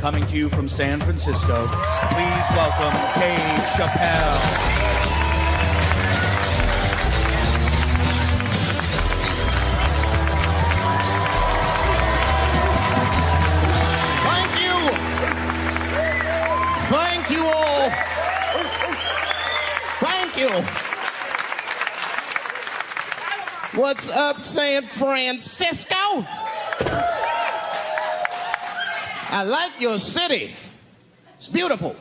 Coming to you from San Francisco, please welcome Chappelle. Thank you all. Thank you. What's up, San Francisco? I like your city. It's beautiful.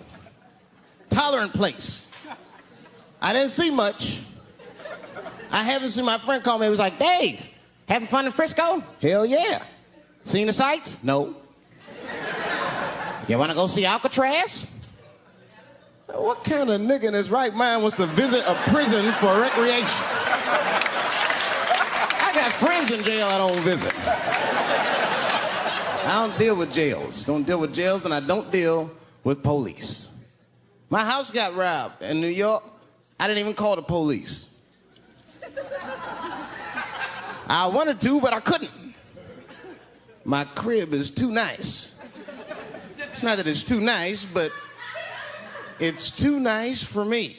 Tolerant place. I didn't see much. I haven't seen my friend call me. He was like, Dave, having fun in Frisco? Hell yeah. Seen the sights? No. You want to go see Alcatraz? What kind of nigga in his right mind wants to visit a prison for recreation? I got friends in jail I don't visit. I don't deal with jails. Don't deal with jails, and I don't deal with police. My house got robbed in New York. I didn't even call the police. I wanted to, but I couldn't. My crib is too nice. It's not that it's too nice, but it's too nice for me.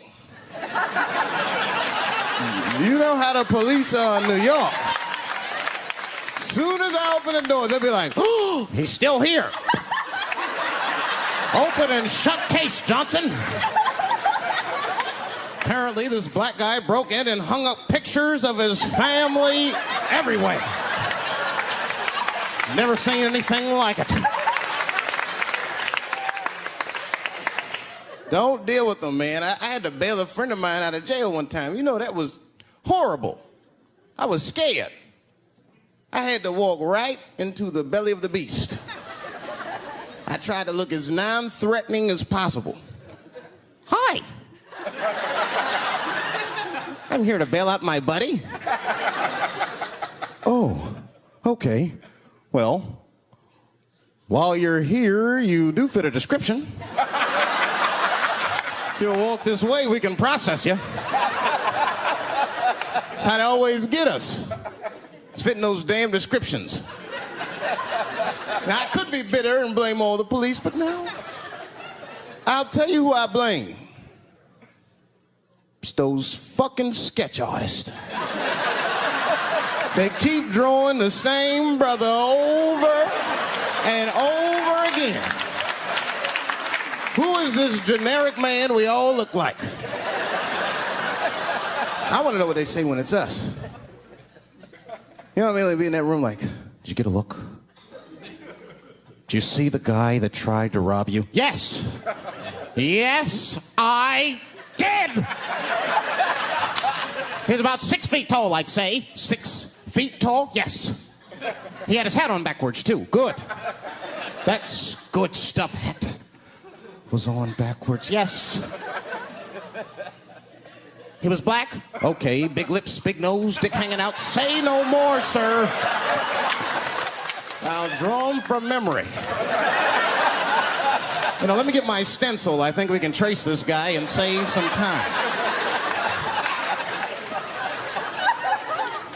You know how the police are in New York. Soon as I open the door, they'll be like, oh, he's still here. Open and shut case, Johnson. Apparently, this black guy broke in and hung up pictures of his family everywhere. Never seen anything like it. Don't deal with them, man. I had to bail a friend of mine out of jail one time. You know, that was horrible. I was scared. I had to walk right into the belly of the beast. I tried to look as non-threatening as possible. Hi. I'm here to bail out my buddy. Oh, okay. Well, while you're here, you do fit a description. If you'll walk this way, we can process you. How they always get us. It's fitting those damn descriptions. Now, I could be bitter and blame all the police, but no. I'll tell you who I blame. It's those fucking sketch artists. They keep drawing the same brother over and over again. Who is this generic man we all look like? I want to know what they say when it's us. You know what I mean? They'd be in that room like, did you get a look? Did you see the guy that tried to rob you? Yes. Yes, I did. He was about 6 feet tall, I'd say. 6 feet tall? Yes. He had his hat on backwards, too. Good. That's good stuff. Hat was on backwards. Yes. He was black? Okay. Big lips, big nose, dick hanging out. Say no more, sir. I'll draw him from memory. You know, let me get my stencil. I think we can trace this guy and save some time.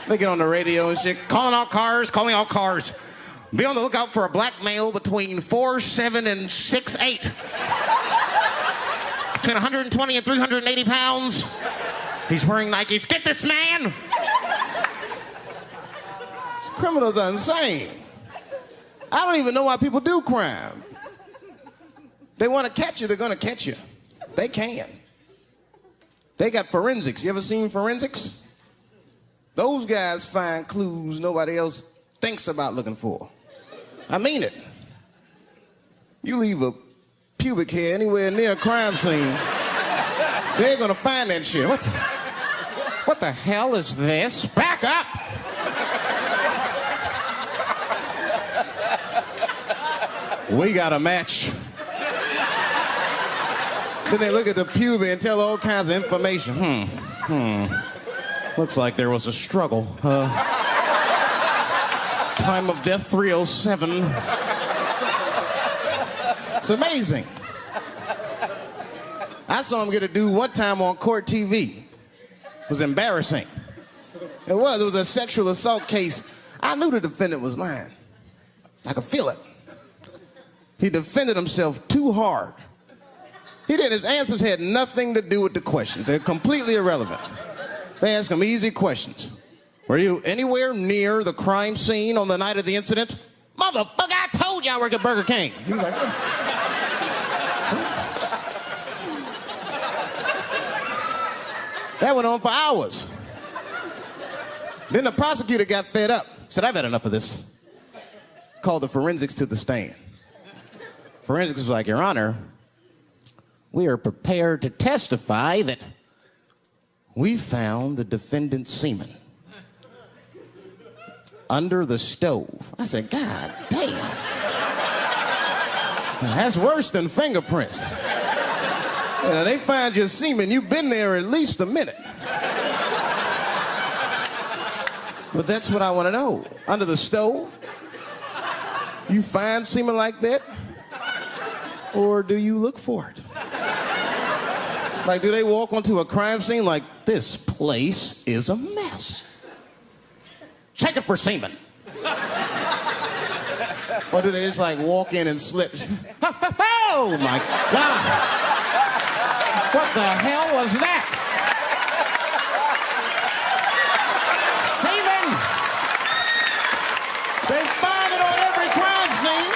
They get on the radio and shit. Calling all cars, calling all cars. Be on the lookout for a black male between 4'7" and 6'8". Between 120 and 380 pounds. He's wearing Nikes. Get this man! Criminals are insane. I don't even know why people do crime. They want to catch you, they're going to catch you. They can. They got forensics. You ever seen forensics? Those guys find clues nobody else thinks about looking for. I mean it. You leave a pubic hair anywhere near a crime scene, they're gonna find that shit. What the hell is this? Back up! We got a match. Then they look at the pubis and tell all kinds of information. Looks like there was a struggle. Time of death 307. It's amazing. I saw him get a dude one time on court TV. It was embarrassing. It was a sexual assault case. I knew the defendant was lying. I could feel it. He defended himself too hard. He did. His answers had nothing to do with the questions. They're completely irrelevant. They asked him easy questions. Were you anywhere near the crime scene on the night of the incident? Motherfucker, I told you I work at Burger King. He was like, that went on for hours. Then the prosecutor got fed up. Said, I've had enough of this. Called the forensics to the stand. Forensics was like, Your Honor, we are prepared to testify that we found the defendant's semen under the stove. I said, God damn. That's worse than fingerprints. They find your semen, you've been there at least a minute. But that's what I want to know. Under the stove? You find semen like that? Or do you look for it? Like, do they walk onto a crime scene like, this place is a mess? Check it for semen. Or do they just like walk in and slip? Oh my God. What the hell was that? Semen! They find it on every crime scene.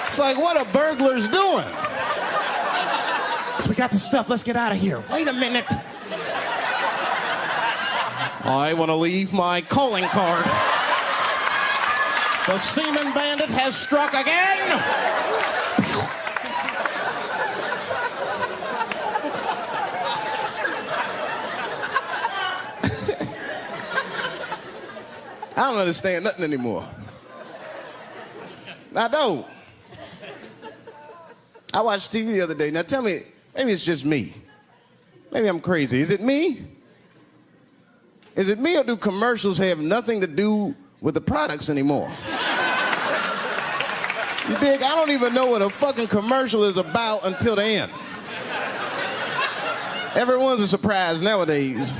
It's like, what are burglars doing? So we got the stuff, let's get out of here. Wait a minute. I want to leave my calling card. The semen bandit has struck again. I don't understand nothing anymore. I don't. I watched TV the other day. Now tell me, maybe it's just me. Maybe I'm crazy. Is it me? Is it me, or do commercials have nothing to do with the products anymore? You dig? I don't even know what a fucking commercial is about until the end. Everyone's a surprise nowadays.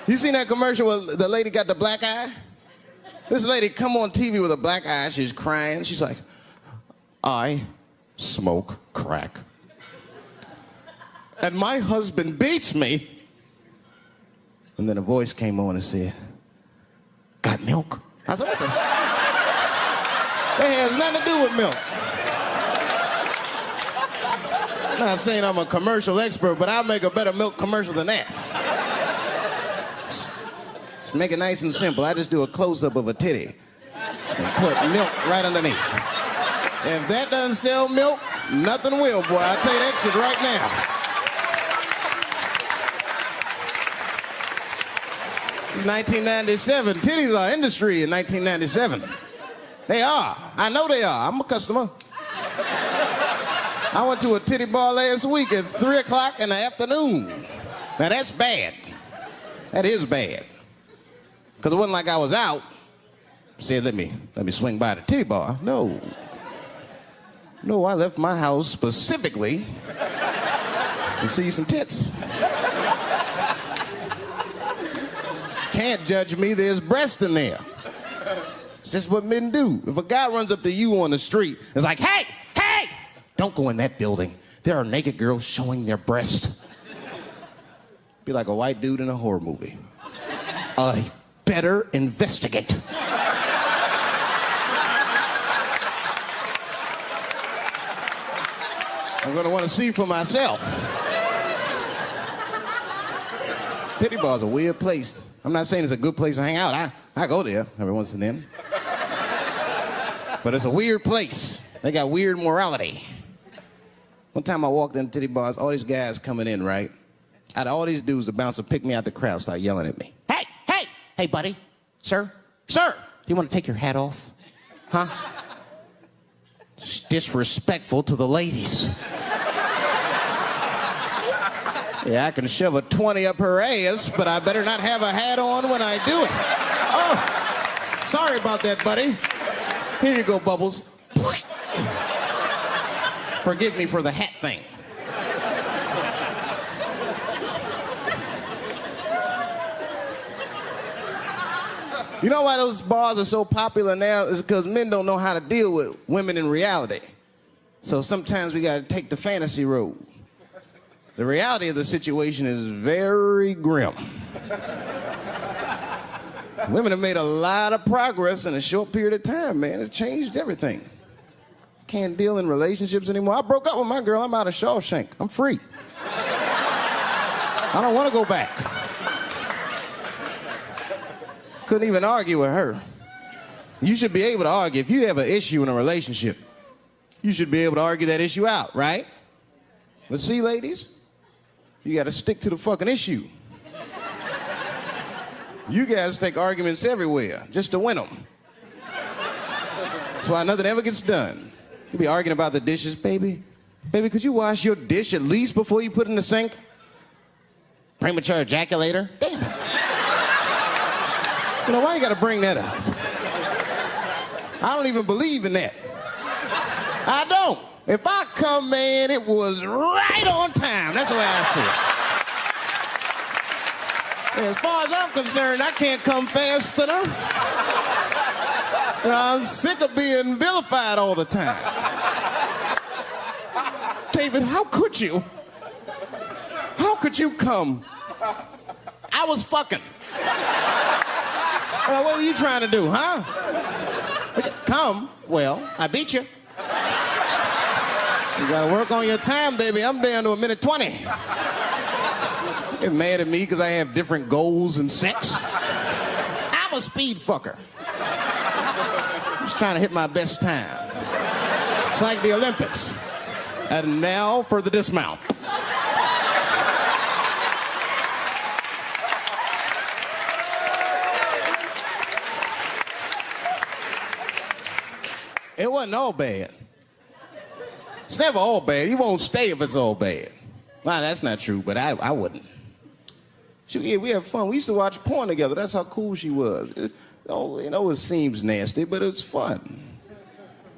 You seen that commercial where the lady got the black eye? This lady come on TV with a black eye, she's crying. She's like, I smoke crack. And my husband beats me. And then a voice came on and said, got milk? I said, what the? That has nothing to do with milk. I'm not saying I'm a commercial expert, but I'll make a better milk commercial than that. Just make it nice and simple. I just do a close-up of a titty and put milk right underneath. If that doesn't sell milk, nothing will, boy. I'll tell you that shit right now. It's 1997. Titties are industry in 1997. They are. I know they are. I'm a customer. I went to a titty bar last week at 3 o'clock in the afternoon. Now that's bad. That is bad. Because it wasn't like I was out. Said, let me swing by the titty bar. No. No, I left my house specifically to see some tits. Can't judge me, there's breast in there. It's just what men do. If a guy runs up to you on the street, it's like, hey, hey, don't go in that building. There are naked girls showing their breast. Be like a white dude in a horror movie. I better investigate. I'm gonna want to see for myself. Titty bar's a weird place. I'm not saying it's a good place to hang out. I go there every once and then. But it's a weird place. They got weird morality. One time I walked in titty bars, all these guys coming in, right? Out of all these dudes, the bouncer picked me out the crowd, started yelling at me. Hey, hey, hey, buddy, sir, do you want to take your hat off? Huh? It's disrespectful to the ladies. Yeah, I can shove a 20 up her ass, but I better not have a hat on when I do it. Oh, sorry about that, buddy. Here you go, Bubbles. Forgive me for the hat thing. You know why those bars are so popular now? Is because men don't know how to deal with women in reality. So sometimes we gotta take the fantasy road. The reality of the situation is very grim. Women have made a lot of progress in a short period of time, man. It's changed everything. Can't deal in relationships anymore. I broke up with my girl. I'm out of Shawshank. I'm free. I don't want to go back. Couldn't even argue with her. You should be able to argue. If you have an issue in a relationship, you should be able to argue that issue out, right? But see, ladies, you got to stick to the fucking issue. You guys take arguments everywhere just to win them. That's why nothing ever gets done. You be arguing about the dishes, baby. Baby, could you wash your dish at least before you put it in the sink? Premature ejaculator? Damn it. You know, why you gotta bring that up? I don't even believe in that. I don't. If I come, man, it was right on time. That's the way I see it. And as far as I'm concerned, I can't come fast enough. You know, I'm sick of being vilified all the time. David, how could you? How could you come? I was fucking. What were you trying to do, huh? Come? Well, I beat you. You gotta work on your time, baby. I'm down to 1:20. Get mad at me because I have different goals in sex. I'm a speed fucker. Just trying to hit my best time. It's like the Olympics. And now for the dismount. It wasn't all bad. It's never all bad. You won't stay if it's all bad. Well, that's not true, but I wouldn't. Yeah, we had fun. We used to watch porn together. That's how cool she was. You know, it seems nasty, but it was fun.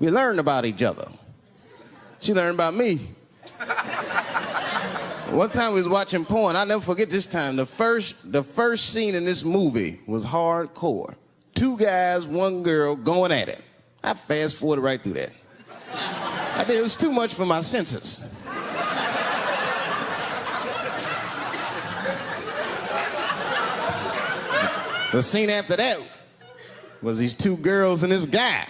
We learned about each other. She learned about me. One time we was watching porn. I'll never forget this time. The first scene in this movie was hardcore. 2 guys, 1 girl going at it. I fast-forwarded right through that. It was too much for my senses. The scene after that was these 2 girls and this guy.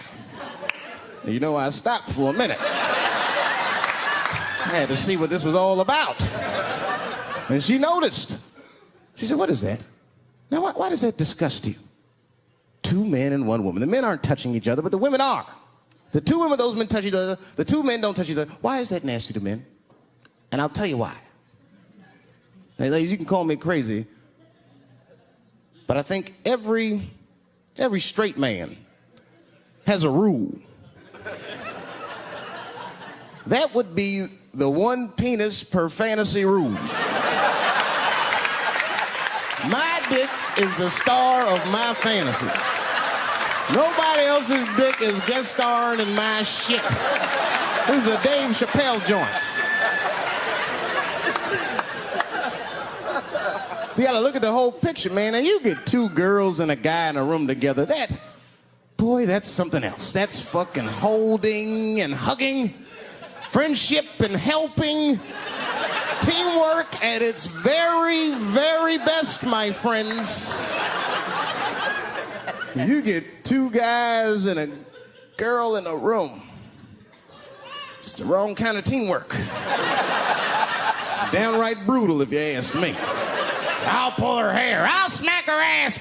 You know, I stopped for a minute. I had to see what this was all about. And she noticed. She said, "What is that? Now, why does that disgust you? 2 men and 1 woman. The men aren't touching each other, but the women are. The 2 women, those men touch each other. The 2 men don't touch each other. Why is that nasty to men? And I'll tell you why. Now, ladies, you can call me crazy, but I think every straight man has a rule. That would be the 1 penis per fantasy rule. My dick is the star of my fantasy. Nobody else's dick is guest starring in my shit. This is a Dave Chappelle joint. You gotta look at the whole picture, man. And you get 2 girls and a guy in a room together. Boy, that's something else. That's fucking holding and hugging, friendship and helping, teamwork at its very, very best, my friends. You get 2 guys and a girl in a room. It's the wrong kind of teamwork. It's downright brutal, if you ask me. I'll pull her hair. I'll smack her ass.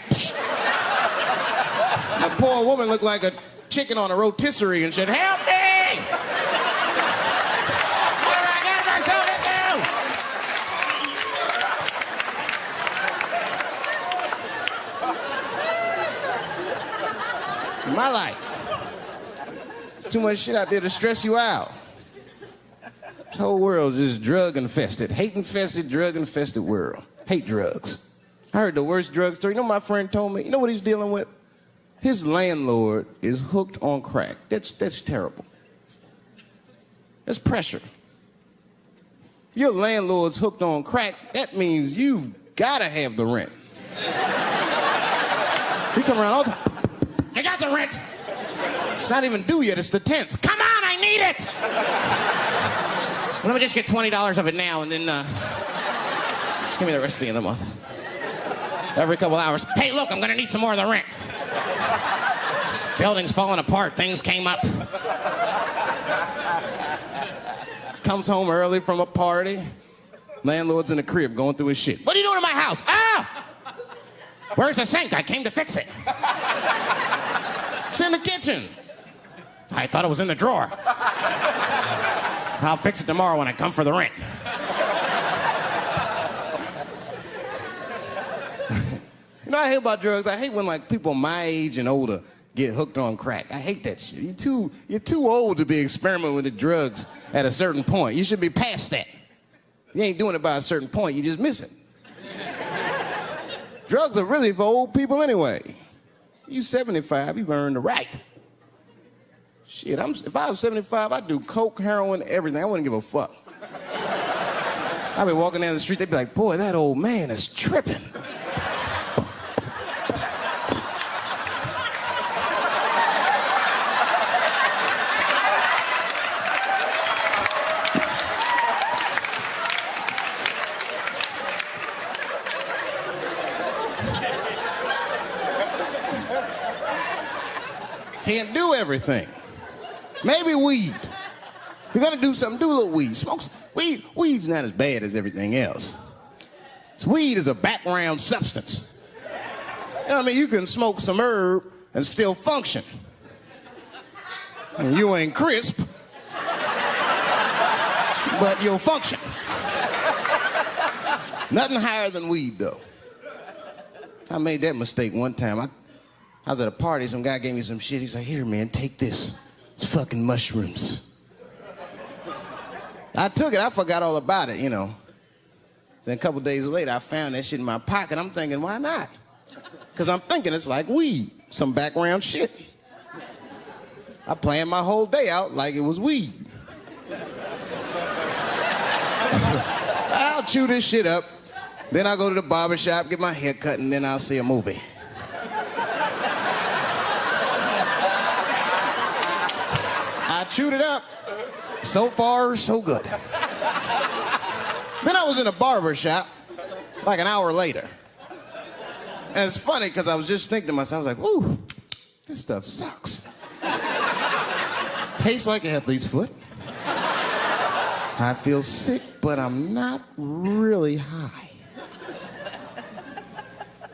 That poor woman looked like a chicken on a rotisserie and said, "Help me! What do I got myself into?" In my life, there's too much shit out there to stress you out. This whole world is just drug-infested, hate-infested, drug-infested world. Hate drugs. I heard the worst drug story. You know what my friend told me? You know what he's dealing with? His landlord is hooked on crack. That's terrible. That's pressure. Your landlord's hooked on crack, that means you've got to have the rent. You come around all the time. I got the rent. It's not even due yet. It's the 10th. Come on, I need it. Let me just get $20 of it now, and then just give me the rest of the month. Every couple hours. Hey, look, I'm gonna need some more of the rent. This building's falling apart. Things came up. Comes home early from a party. Landlord's in the crib going through his shit. What are you doing in my house? Ah! Where's the sink? I came to fix it. It's in the kitchen. I thought it was in the drawer. I'll fix it tomorrow when I come for the rent. You know what I hate about drugs? I hate when like people my age and older get hooked on crack. I hate that shit. You're too old to be experimenting with the drugs at a certain point. You should be past that. You ain't doing it by a certain point, you just miss it. Drugs are really for old people anyway. You 75, you've earned the right. Shit, if I was 75, I'd do coke, heroin, everything. I wouldn't give a fuck. I'd be walking down the street, they'd be like, boy, that old man is tripping. Can't do everything. Maybe weed. If you're gonna do something, do a little weed. Smoke weed. Weed's not as bad as everything else. Weed is a background substance. You know what I mean? You can smoke some herb and still function. And you ain't crisp, but you'll function. Nothing higher than weed, though. I made that mistake one time. I was at a party, some guy gave me some shit. He's like, here, man, take this. It's fucking mushrooms. I took it, I forgot all about it, you know. Then a couple days later, I found that shit in my pocket. I'm thinking, why not? Because I'm thinking it's like weed, some background shit. I planned my whole day out like it was weed. I'll chew this shit up, then I'll go to the barber shop, get my hair cut, and then I'll see a movie. I chewed it up. So far, so good. Then I was in a barber shop like an hour later. And it's funny because I was just thinking to myself, I was like, woo, this stuff sucks. Tastes like an athlete's foot. I feel sick, but I'm not really high.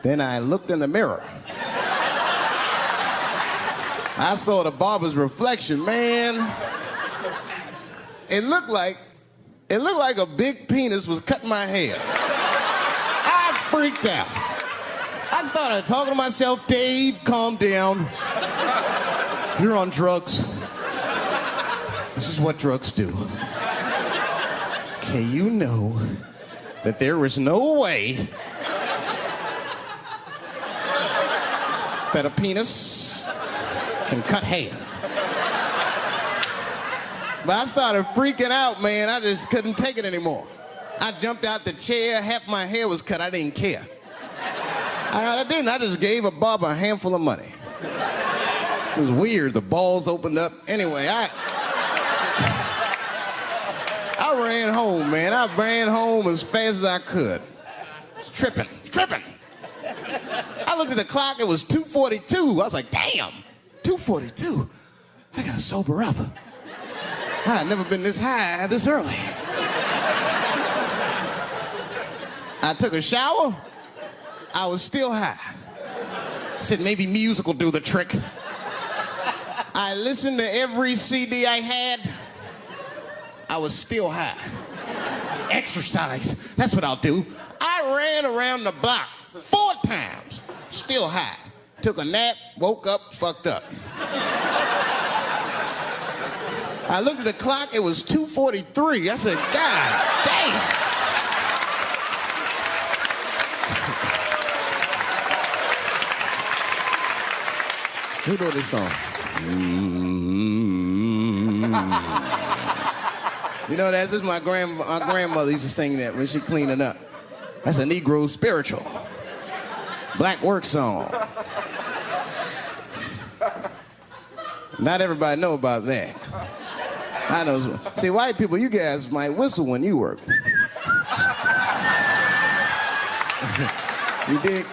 Then I looked in the mirror. I saw the barber's reflection, man. It looked like a big penis was cutting my hair. I freaked out. I started talking to myself, Dave, calm down. You're on drugs. This is what drugs do. Okay, you know that there is no way that a penis can cut hair. But I started freaking out, man. I just couldn't take it anymore. I jumped out the chair, half my hair was cut, I didn't care. I didn't, I just gave a barber a handful of money. It was weird, the balls opened up. Anyway, I ran home, man. I ran home as fast as I could. It's tripping. I looked at the clock, it was 2:42. I was like, damn, 2:42. I gotta sober up. I've never been this high this early. I took a shower. I was still high. I said maybe music will do the trick. I listened to every CD I had. I was still high. Exercise, that's what I'll do. I ran around the block 4 times, still high. Took a nap, woke up, fucked up. I looked at the clock, it was 2:43. I said, God damn. Who wrote this song? You know, this is my grandmother used to sing that when she cleaning up. That's a Negro spiritual. Black work song. Not everybody know about that. I know. See, white people, you guys might whistle when you work. You dig?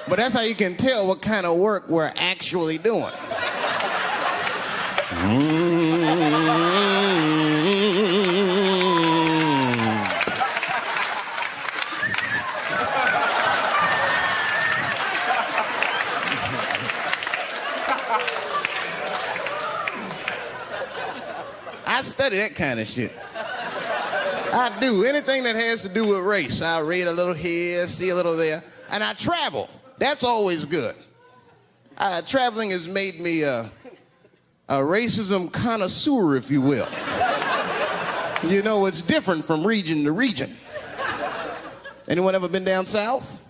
But that's how you can tell what kind of work we're actually doing. I study that kind of shit. I do. Anything that has to do with race. I read a little here, see a little there. And I travel. That's always good. Traveling has made me a racism connoisseur, if you will. You know, it's different from region to region. Anyone ever been down south?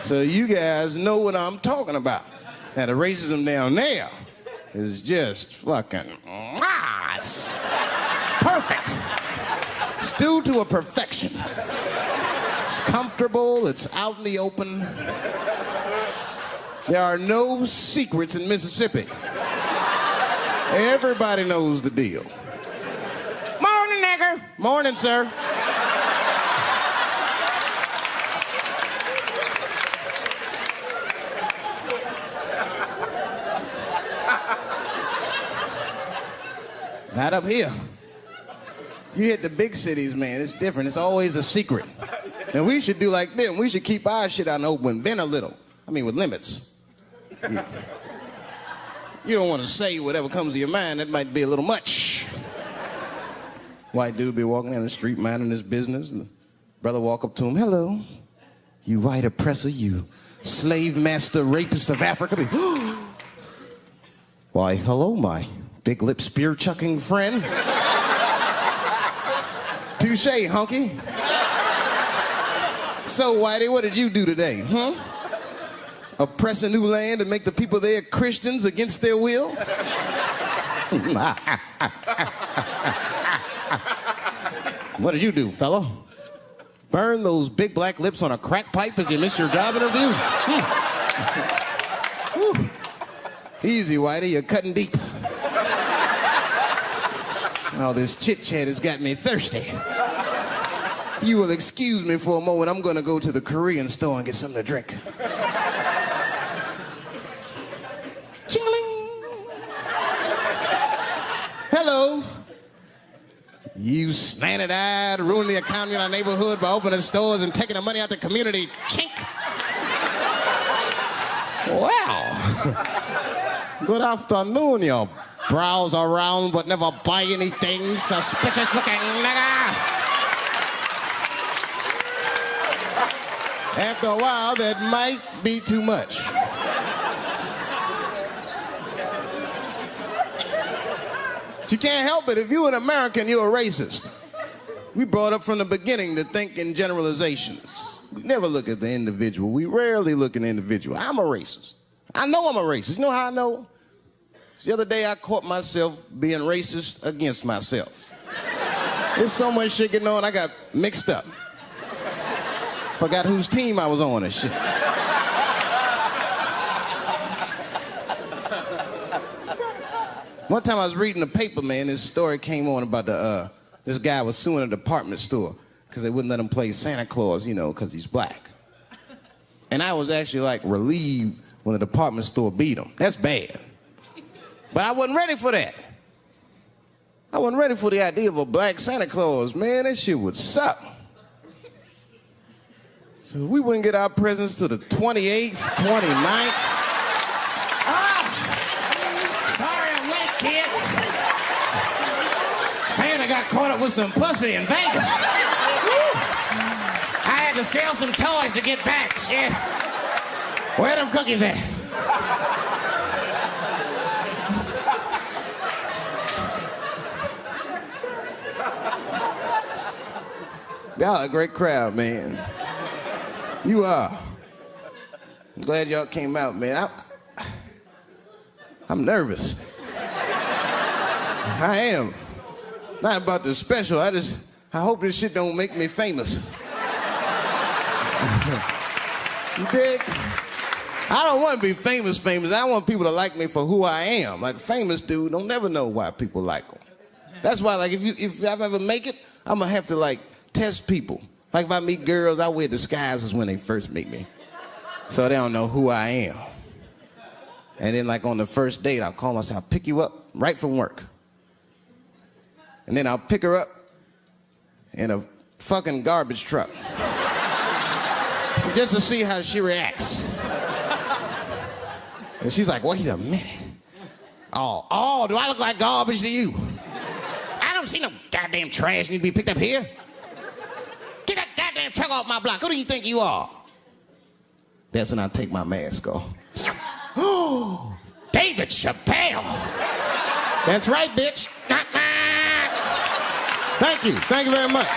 So you guys know what I'm talking about. Now, the racism down there is just fucking, it's perfect. It's due to a perfection. It's comfortable, it's out in the open. There are no secrets in Mississippi. Everybody knows the deal. Morning, nigger. Morning, sir. Not up here. You hit the big cities, man, it's different. It's always a secret. And we should do like them. We should keep our shit out in the open, then a little. I mean, with limits. You don't want to say whatever comes to your mind. That might be a little much. White dude be walking down the street minding his business, and the brother walk up to him, hello, you white oppressor, you slave master rapist of Africa. Why, hello, my big lip spear chucking friend. Touche, honky. So, Whitey, what did you do today, huh? Oppress a new land and make the people there Christians against their will? What did you do, fellow? Burn those big black lips on a crack pipe as you missed your job interview? Easy, Whitey, you're cutting deep. All this chit-chat has got me thirsty. If you will excuse me for a moment, I'm gonna go to the Korean store and get something to drink. Ching-a-ling. Hello. You slanted-eyed, ruining the economy in our neighborhood by opening stores and taking the money out the community. Chink. Wow. Good afternoon, you browse around but never buy anything, suspicious looking nigga. After a while, that might be too much. But you can't help it. If you're an American, you're a racist. We brought up from the beginning to think in generalizations. We never look at the individual. We rarely look at the individual. I'm a racist. I know I'm a racist. You know how I know? The other day, I caught myself being racist against myself. There's so much shit getting on, I got mixed up. Forgot whose team I was on and shit. One time I was reading the paper, man, this story came on about this guy was suing a department store because they wouldn't let him play Santa Claus, you know, because he's black. And I was actually like relieved when the department store beat him. That's bad. But I wasn't ready for that. I wasn't ready for the idea of a black Santa Claus, man. That shit would suck. So we wouldn't get our presents till the 28th, 29th. Sorry I'm late, kids. Santa got caught up with some pussy in Vegas. I had to sell some toys to get back, shit. Where them cookies at? Y'all a great crowd, man. You are. I'm glad y'all came out, man. I'm nervous. I am. Not about the special. I hope this shit don't make me famous. You dig? I don't want to be famous. I want people to like me for who I am. Like famous dude don't never know why people like them. That's why, like, if I ever make it, I'm gonna have to like test people. Like if I meet girls, I wear disguises when they first meet me, so they don't know who I am. And then like on the first date, I'll call myself, I'll pick you up right from work. And then I'll pick her up in a fucking garbage truck. Just to see how she reacts. And she's like, wait a minute. Oh, do I look like garbage to you? I don't see no goddamn trash need to be picked up here. Get that goddamn truck off my block. Who do you think you are? That's when I take my mask off. Oh, David Chappelle. That's right, bitch. Thank you very much.